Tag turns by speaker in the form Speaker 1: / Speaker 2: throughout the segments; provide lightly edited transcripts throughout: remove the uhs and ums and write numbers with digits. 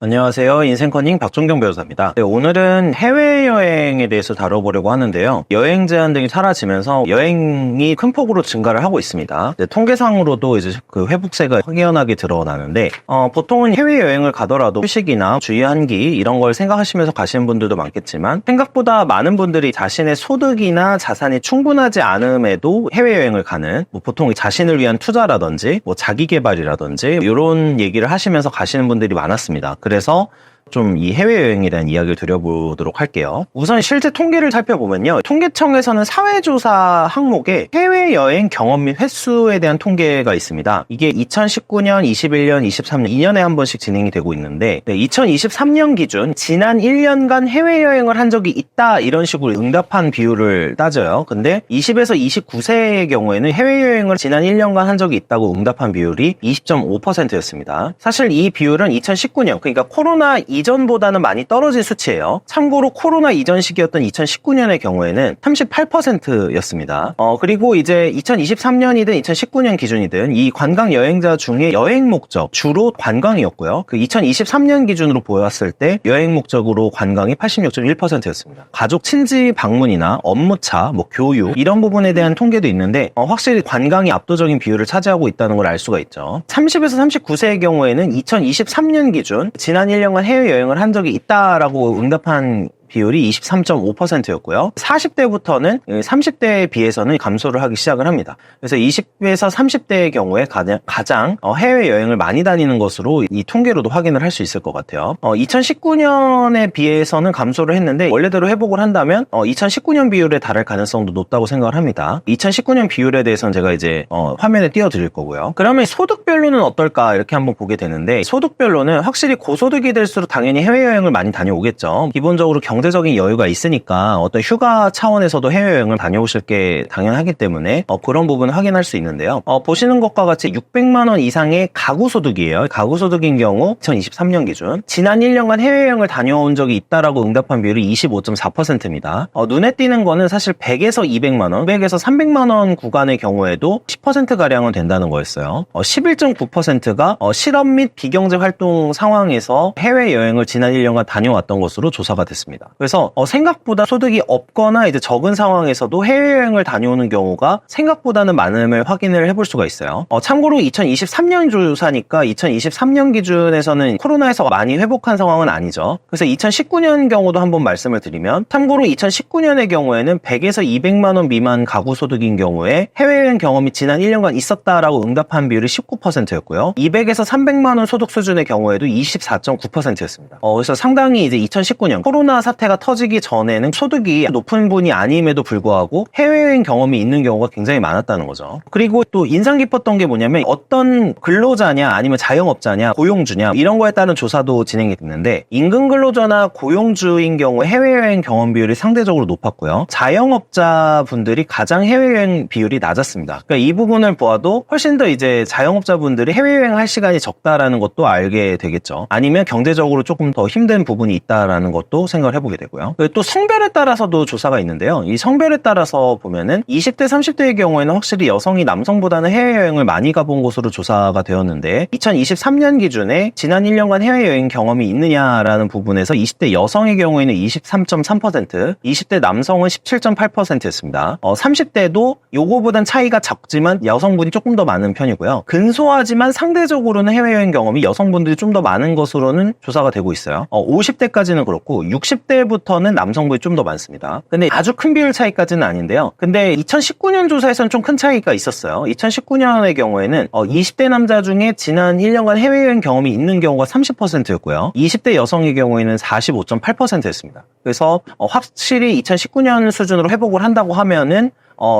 Speaker 1: 안녕하세요. 인생커닝 박종경 변호사입니다. 네, 오늘은 해외여행에 대해서 다뤄보려고 하는데요. 여행 제한 등이 사라지면서 여행이 큰 폭으로 증가를 하고 있습니다. 네, 통계상으로도 이제 그 회복세가 확연하게 드러나는데, 보통은 해외여행을 가더라도 휴식이나 주의한기 이런 걸 생각하시면서 가시는 분들도 많겠지만, 생각보다 많은 분들이 자신의 소득이나 자산이 충분하지 않음에도 해외여행을 가는, 보통 자신을 위한 투자라든지, 자기개발이라든지, 이런 얘기를 하시면서 가시는 분들이 많았습니다. 그래서 좀 이 해외여행에 대한 이야기를 드려보도록 할게요. 우선 실제 통계를 살펴보면요. 통계청에서는 사회조사 항목에 해외여행 경험 및 횟수에 대한 통계가 있습니다. 이게 2019년, 21년, 23년 2년에 한 번씩 진행이 되고 있는데 2023년 기준 지난 1년간 해외여행을 한 적이 있다 이런 식으로 응답한 비율을 따져요. 근데 20에서 29세의 경우에는 해외여행을 지난 1년간 한 적이 있다고 응답한 비율이 20.5%였습니다. 사실 이 비율은 2019년 그러니까 코로나 이전보다는 많이 떨어진 수치예요. 참고로 코로나 이전 시기였던 2019년의 경우에는 38%였습니다. 그리고 이제 2023년이든 2019년 기준이든 이 관광 여행자 중에 여행 목적 주로 관광이었고요. 그 2023년 기준으로 보았을 때 여행 목적으로 관광이 86.1%였습니다. 가족 친지 방문이나 업무차, 교육 이런 부분에 대한 통계도 있는데 확실히 관광이 압도적인 비율을 차지하고 있다는 걸 알 수가 있죠. 30에서 39세의 경우에는 2023년 기준 지난 1년간 해외여행을 한 적이 있다라고 응답한 비율이 23.5%였고요. 40대부터는 30대에 비해서는 감소를 하기 시작을 합니다. 그래서 20에서 30대의 경우에 가장 해외여행을 많이 다니는 것으로 이 통계로도 확인을 할 수 있을 것 같아요. 2019년에 비해서는 감소를 했는데 원래대로 회복을 한다면 2019년 비율에 달할 가능성도 높다고 생각을 합니다. 2019년 비율에 대해서는 제가 이제 화면에 띄워드릴 거고요. 그러면 소득별로는 어떨까 이렇게 한번 보게 되는데 소득별로는 확실히 고소득이 될수록 당연히 해외여행을 많이 다녀오겠죠. 기본적으로 경제적인 여유가 있으니까 어떤 휴가 차원에서도 해외여행을 다녀오실 게 당연하기 때문에 그런 부분을 확인할 수 있는데요. 보시는 것과 같이 600만 원 이상의 가구소득이에요. 가구소득인 경우 2023년 기준 지난 1년간 해외여행을 다녀온 적이 있다라고 응답한 비율이 25.4%입니다. 눈에 띄는 거는 사실 100에서 200만 원, 100에서 300만 원 구간의 경우에도 10%가량은 된다는 거였어요. 11.9%가 실업 및 비경제 활동 상황에서 해외여행을 지난 1년간 다녀왔던 것으로 조사가 됐습니다. 그래서 생각보다 소득이 없거나 이제 적은 상황에서도 해외여행을 다녀오는 경우가 생각보다는 많음을 확인을 해볼 수가 있어요. 참고로 2023년 조사니까 2023년 기준에서는 코로나에서 많이 회복한 상황은 아니죠. 그래서 2019년 경우도 한번 말씀을 드리면 참고로 2019년의 경우에는 100에서 200만 원 미만 가구 소득인 경우에 해외여행 경험이 지난 1년간 있었다라고 응답한 비율이 19%였고요. 200에서 300만 원 소득 수준의 경우에도 24.9%였습니다. 그래서 상당히 이제 2019년 코로나 사태가 터지기 전에는 소득이 높은 분이 아님에도 불구하고 해외여행 경험이 있는 경우가 굉장히 많았다는 거죠. 그리고 또 인상 깊었던 게 뭐냐면 어떤 근로자냐 아니면 자영업자냐 고용주냐 이런 거에 따른 조사도 진행이 됐는데 임금 근로자나 고용주인 경우 해외여행 경험 비율이 상대적으로 높았고요. 자영업자분들이 가장 해외여행 비율이 낮았습니다. 그러니까 이 부분을 보아도 훨씬 더 이제 자영업자분들이 해외여행 할 시간이 적다라는 것도 알게 되겠죠. 아니면 경제적으로 조금 더 힘든 부분이 있다라는 것도 생각을 해보게 되고요. 또 성별에 따라서도 조사가 있는데요. 이 성별에 따라서 보면은 20대, 30대의 경우에는 확실히 여성이 남성보다는 해외여행을 많이 가본 것으로 조사가 되었는데 2023년 기준에 지난 1년간 해외여행 경험이 있느냐라는 부분에서 20대 여성의 경우에는 23.3%, 20대 남성은 17.8%였습니다. 30대도 요거보단 차이가 적지만 여성분이 조금 더 많은 편이고요. 근소하지만 상대적으로는 해외여행 경험이 여성분들이 좀 더 많은 것으로는 조사가 되고 있어요. 50대까지는 그렇고 60대부터는 남성분이 좀 더 많습니다. 근데 아주 큰 비율 차이까지는 아닌데요. 근데 2019년 조사에서는 좀 큰 차이가 있었어요. 2019년의 경우에는 20대 남자 중에 지난 1년간 해외여행 경험이 있는 경우가 30%였고요. 20대 여성의 경우에는 45.8%였습니다. 그래서 확실히 2019년 수준으로 회복을 한다고 하면은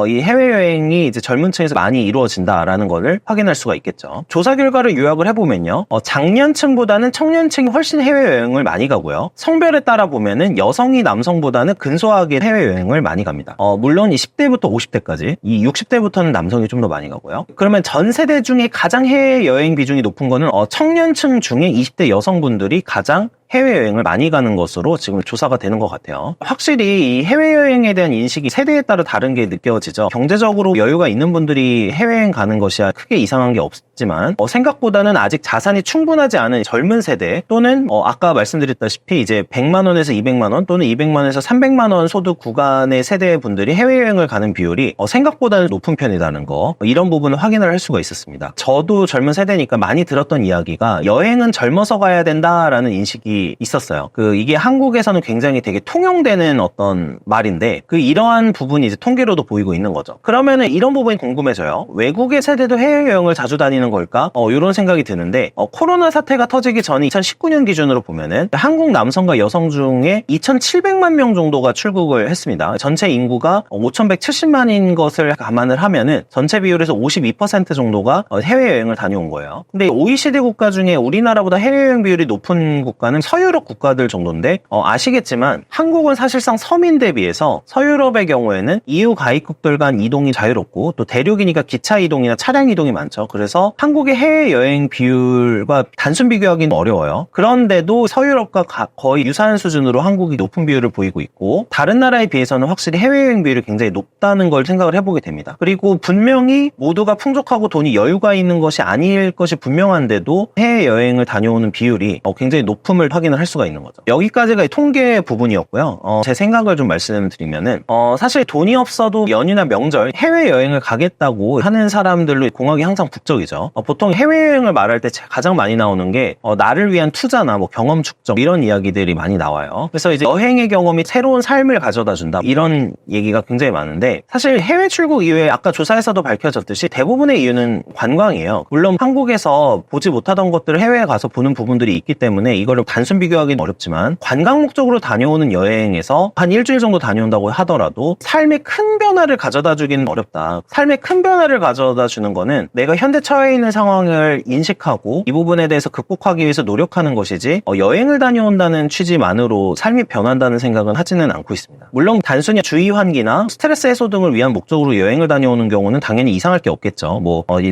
Speaker 1: 이 해외여행이 이제 젊은 층에서 많이 이루어진다라는 것을 확인할 수가 있겠죠. 조사 결과를 요약을 해보면요. 장년층보다는 청년층이 훨씬 해외여행을 많이 가고요. 성별에 따라 보면은 여성이 남성보다는 근소하게 해외여행을 많이 갑니다. 물론 이 10대부터 50대까지, 이 60대부터는 남성이 좀 더 많이 가고요. 그러면 전 세대 중에 가장 해외여행 비중이 높은 거는 청년층 중에 20대 여성분들이 가장 해외여행을 많이 가는 것으로 지금 조사가 되는 것 같아요. 확실히 이 해외여행에 대한 인식이 세대에 따라 다른 게 느껴지죠. 경제적으로 여유가 있는 분들이 해외여행 가는 것이야 크게 이상한 게 없지만 생각보다는 아직 자산이 충분하지 않은 젊은 세대 또는 아까 말씀드렸다시피 이제 100만 원에서 200만 원 또는 200만 원에서 300만 원 소득 구간의 세대 분들이 해외여행을 가는 비율이 생각보다는 높은 편이라는 거, 이런 부분을 확인을 할 수가 있었습니다. 저도 젊은 세대니까 많이 들었던 이야기가 여행은 젊어서 가야 된다라는 인식이 있었어요. 이게 한국에서는 굉장히 되게 통용되는 어떤 말인데 이러한 부분이 이제 통계로도 보이고 있는 거죠. 그러면은 이런 부분이 궁금해져요. 외국의 세대도 해외여행을 자주 다니는 걸까? 이런 생각이 드는데 코로나 사태가 터지기 전에 2019년 기준으로 보면은 한국 남성과 여성 중에 2,700만 명 정도가 출국을 했습니다. 전체 인구가 5,170만인 것을 감안을 하면은 전체 비율에서 52% 정도가 해외여행을 다녀온 거예요. 근데 OECD 국가 중에 우리나라보다 해외여행 비율이 높은 국가는 서유럽 국가들 정도인데 아시겠지만 한국은 사실상 섬인 대비해서 서유럽의 경우에는 EU 가입국들 간 이동이 자유롭고 또 대륙이니까 기차 이동이나 차량 이동이 많죠. 그래서 한국의 해외여행 비율과 단순 비교하기는 어려워요. 그런데도 서유럽과 거의 유사한 수준으로 한국이 높은 비율을 보이고 있고 다른 나라에 비해서는 확실히 해외여행 비율이 굉장히 높다는 걸 생각을 해보게 됩니다. 그리고 분명히 모두가 풍족하고 돈이 여유가 있는 것이 아닐 것이 분명한데도 해외여행을 다녀오는 비율이 굉장히 높음을 확인을 할 수가 있는 거죠. 여기까지가 통계 부분이었고요. 제 생각을 좀 말씀드리면은 사실 돈이 없어도 연휴나 명절 해외여행을 가겠다고 하는 사람들로 공학이 항상 북적이죠. 보통 해외여행을 말할 때 가장 많이 나오는 게 나를 위한 투자나 경험 축적 이런 이야기들이 많이 나와요. 그래서 이제 여행의 경험이 새로운 삶을 가져다 준다 이런 얘기가 굉장히 많은데 사실 해외 출국 이후에 아까 조사에서도 밝혀졌듯이 대부분의 이유는 관광이에요. 물론 한국에서 보지 못하던 것들을 해외에 가서 보는 부분들이 있기 때문에 이거를 단순 비교하기는 어렵지만 관광 목적으로 다녀오는 여행에서 한 일주일 정도 다녀온다고 하더라도 삶의 큰 변화를 가져다 주기는 어렵다. 삶의 큰 변화를 가져다 주는 거는 내가 현대 처해 있는 상황을 인식하고 이 부분에 대해서 극복하기 위해서 노력하는 것이지 여행을 다녀온다는 취지만으로 삶이 변한다는 생각은 하지는 않고 있습니다. 물론 단순히 주의 환기나 스트레스 해소 등을 위한 목적으로 여행을 다녀오는 경우는 당연히 이상할 게 없겠죠.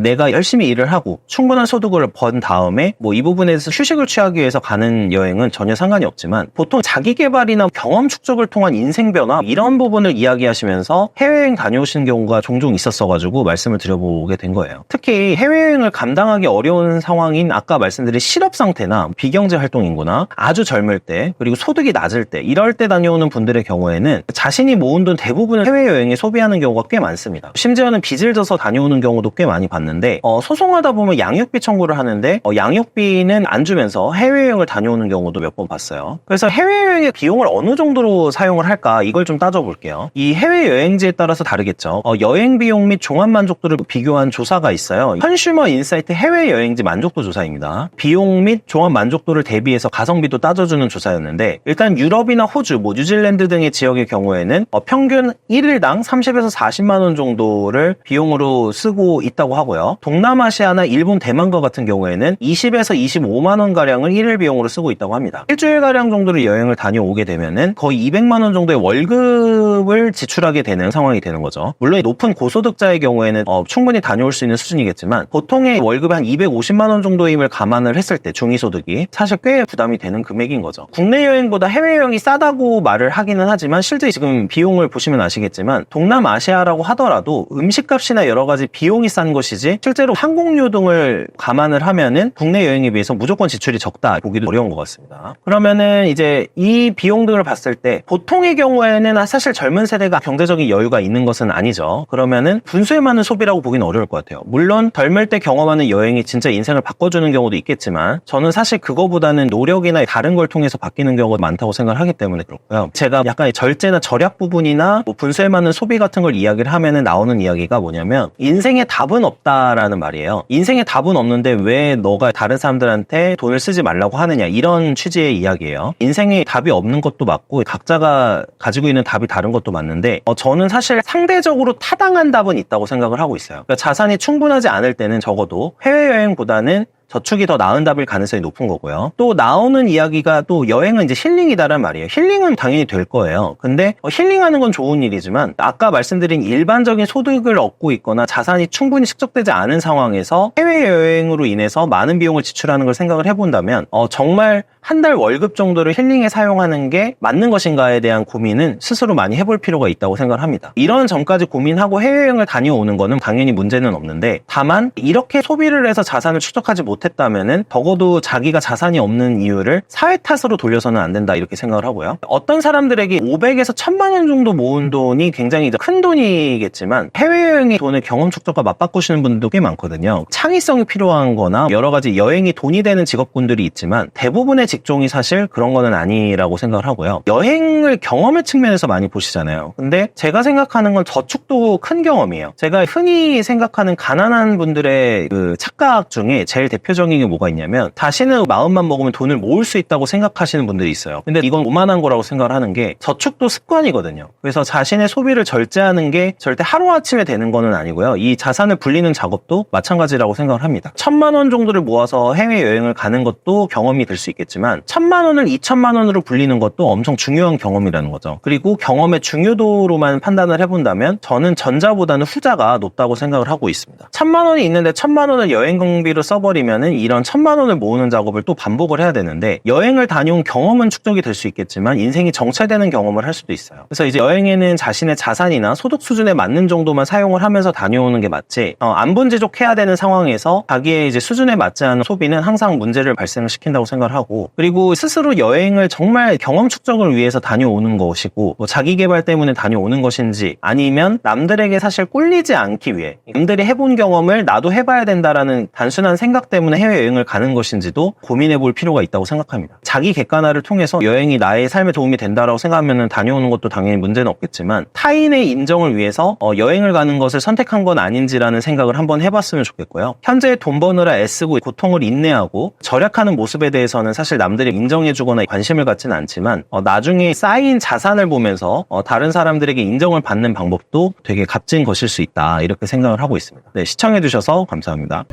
Speaker 1: 내가 열심히 일을 하고 충분한 소득을 번 다음에 이 부분에 대해서 휴식을 취하기 위해서 가는 여행은 전혀 상관이 없지만 보통 자기 개발이나 경험 축적을 통한 인생 변화 이런 부분을 이야기하시면서 해외여행 다녀오시는 경우가 종종 있었어가지고 말씀을 드려보게 된 거예요. 특히 해외여행을 감당하기 어려운 상황인 아까 말씀드린 실업 상태나 비경제 활동 인구나 아주 젊을 때 그리고 소득이 낮을 때 이럴 때 다녀오는 분들의 경우에는 자신이 모은 돈 대부분을 해외여행에 소비하는 경우가 꽤 많습니다. 심지어는 빚을 져서 다녀오는 경우도 꽤 많이 봤는데 소송하다 보면 양육비 청구를 하는데 양육비는 안 주면서 해외여행을 다녀오는 경우도 몇 번 봤어요. 그래서 해외여행의 비용을 어느 정도로 사용을 할까 이걸 좀 따져볼게요. 이 해외여행지에 따라서 다르겠죠. 여행 비용 및 종합 만족도를 비교한 조사가 있어요. 컨슈머 인사이트 해외여행지 만족도 조사입니다. 비용 및 종합 만족도를 대비해서 가성비도 따져주는 조사였는데 일단 유럽이나 호주, 뉴질랜드 등의 지역의 경우에는 평균 1일당 30에서 40만 원 정도를 비용으로 쓰고 있다고 하고요. 동남아시아나 일본, 대만과 같은 경우에는 20에서 25만 원 가량을 1일 비용으로 쓰고 있다고 합니다. 일주일가량 정도를 여행을 다녀오게 되면은 거의 200만 원 정도의 월급을 지출하게 되는 상황이 되는 거죠. 물론 높은 고소득자의 경우에는 충분히 다녀올 수 있는 수준이겠지만 보통의 월급이 한 250만 원 정도임을 감안을 했을 때 중위소득이 사실 꽤 부담이 되는 금액인 거죠. 국내 여행보다 해외여행이 싸다고 말을 하기는 하지만 실제 지금 비용을 보시면 아시겠지만 동남아시아라고 하더라도 음식값이나 여러 가지 비용이 싼 것이지 실제로 항공료 등을 감안을 하면은 국내 여행에 비해서 무조건 지출이 적다 보기도 어려운 것 같습니다. 그러면은 이제 이 비용 등을 봤을 때 보통의 경우에는 사실 젊은 세대가 경제적인 여유가 있는 것은 아니죠. 그러면은 분수에 맞는 소비라고 보기는 어려울 것 같아요. 물론 젊을 때 경험하는 여행이 진짜 인생을 바꿔주는 경우도 있겠지만 저는 사실 그거보다는 노력이나 다른 걸 통해서 바뀌는 경우가 많다고 생각을 하기 때문에 그렇고요. 제가 약간 절제나 절약 부분이나 분수에 맞는 소비 같은 걸 이야기를 하면은 나오는 이야기가 뭐냐면 인생에 답은 없다라는 말이에요. 인생에 답은 없는데 왜 너가 다른 사람들한테 돈을 쓰지 말라고 하느냐 이런 취지의 이야기예요. 인생에 답이 없는 것도 맞고 각자가 가지고 있는 답이 다른 것도 맞는데 저는 사실 상대적으로 타당한 답은 있다고 생각을 하고 있어요. 그러니까 자산이 충분하지 않을 때는 적어도 해외여행보다는 저축이 더 나은 답일 가능성이 높은 거고요. 또 나오는 이야기가 또 여행은 이제 힐링이다란 말이에요. 힐링은 당연히 될 거예요. 근데 힐링하는 건 좋은 일이지만 아까 말씀드린 일반적인 소득을 얻고 있거나 자산이 충분히 축적되지 않은 상황에서 해외여행으로 인해서 많은 비용을 지출하는 걸 생각을 해본다면 정말 한 달 월급 정도를 힐링에 사용하는 게 맞는 것인가에 대한 고민은 스스로 많이 해볼 필요가 있다고 생각을 합니다. 이런 점까지 고민하고 해외여행을 다녀오는 거는 당연히 문제는 없는데, 다만 이렇게 소비를 해서 자산을 축적하지 못했다면은 적어도 자기가 자산이 없는 이유를 사회 탓으로 돌려서는 안 된다, 이렇게 생각을 하고요. 어떤 사람들에게 500에서 1000만 원 정도 모은 돈이 굉장히 큰 돈이겠지만 해외여행의 돈을 경험 축적과 맞바꾸시는 분들도 꽤 많거든요. 창의성이 필요한 거나 여러 가지 여행이 돈이 되는 직업군들이 있지만 대부분의 직종이 사실 그런 거는 아니라고 생각을 하고요. 여행을 경험의 측면에서 많이 보시잖아요. 근데 제가 생각하는 건 저축도 큰 경험이에요. 제가 흔히 생각하는 가난한 분들의 그 착각 중에 제일 대표적인 게 뭐가 있냐면, 자신의 마음만 먹으면 돈을 모을 수 있다고 생각하시는 분들이 있어요. 근데 이건 오만한 거라고 생각을 하는 게, 저축도 습관이거든요. 그래서 자신의 소비를 절제하는 게 절대 하루아침에 되는 거는 아니고요. 이 자산을 불리는 작업도 마찬가지라고 생각을 합니다. 1000만 원 정도를 모아서 해외여행을 가는 것도 경험이 될 수 있겠지만 1000만 원을 2000만 원으로 불리는 것도 엄청 중요한 경험이라는 거죠. 그리고 경험의 중요도로만 판단을 해본다면 저는 전자보다는 후자가 높다고 생각을 하고 있습니다. 1000만 원이 있는데 1000만 원을 여행 경비로 써버리면은 이런 1000만 원을 모으는 작업을 또 반복을 해야 되는데, 여행을 다녀온 경험은 축적이 될 수 있겠지만 인생이 정체되는 경험을 할 수도 있어요. 그래서 이제 여행에는 자신의 자산이나 소득 수준에 맞는 정도만 사용을 하면서 다녀오는 게 맞지, 안분지족해야 되는 상황에서 자기의 이제 수준에 맞지 않은 소비는 항상 문제를 발생을 시킨다고 생각을 하고, 그리고 스스로 여행을 정말 경험 축적을 위해서 다녀오는 것이고, 뭐 자기 개발 때문에 다녀오는 것인지, 아니면 남들에게 사실 꼴리지 않기 위해 남들이 해본 경험을 나도 해봐야 된다라는 단순한 생각 때문에 해외여행을 가는 것인지도 고민해 볼 필요가 있다고 생각합니다. 자기 객관화를 통해서 여행이 나의 삶에 도움이 된다라고 생각하면 다녀오는 것도 당연히 문제는 없겠지만, 타인의 인정을 위해서 여행을 가는 것을 선택한 건 아닌지라는 생각을 한번 해봤으면 좋겠고요. 현재 돈 버느라 애쓰고 고통을 인내하고 절약하는 모습에 대해서는 사실 남들이 인정해주거나 관심을 갖지는 않지만 나중에 쌓인 자산을 보면서 다른 사람들에게 인정을 받는 방법도 되게 값진 것일 수 있다, 이렇게 생각을 하고 있습니다. 네, 시청해주셔서 감사합니다.